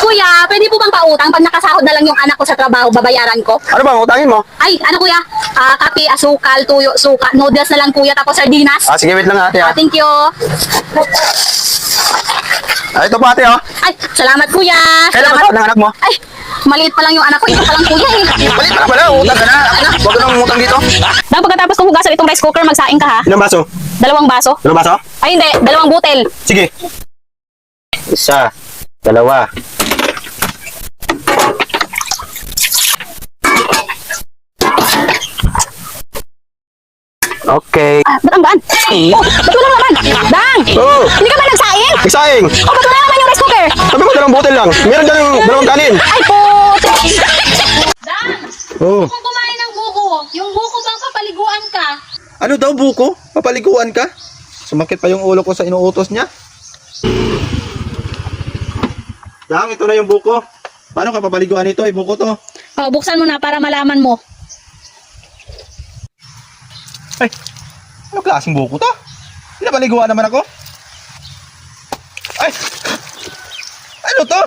Kuya, pwede po bang pautang? Pag nakasahod na lang yung anak ko sa trabaho, babayaran ko. Ano bang utangin mo? Ay, ano kuya? Kape, asukal, tuyo, suka, noodles na lang kuya, tapos sardinas. Sige, wait lang ate ha. Thank you. Ito po ate oh. Ay, salamat kuya. Kailan Salamat. ba ng anak mo? Ay, maliit pa lang yung anak ko. Ito pa lang kuya eh. Balik ka na pala, utang ka na. Ako na, huwag ka nang utang dito. Dang pagkatapos kong hugasan itong rice cooker, magsaing ka ha. Ilang baso? 2 baso. Ilang baso? Ay hindi, 2 butel. Sige. Isa, dalawa. Okay. Ba't ang baan? Oh, ba't walang laman? Dang! Oo. Hindi ka ba nagsaing? Nagsaing. Oh, ba't wala naman yung rice cooker? Sabi mo dalawang butil lang. Meron dyan yung dalawang kanin. Ay po! Dan, Oo. kung kumain ng buko, yung buko bang papaliguan ka? Ano daw buko? Papaliguan ka? Sumakit pa yung ulo ko sa inuutos niya. Dang, ito na yung buko. Paano ka papaliguan ito? Buko to. Oh, buksan mo na para malaman mo. Ay, ano klaseng buko to? Pinapaliguan naman ako. Ay, ano to?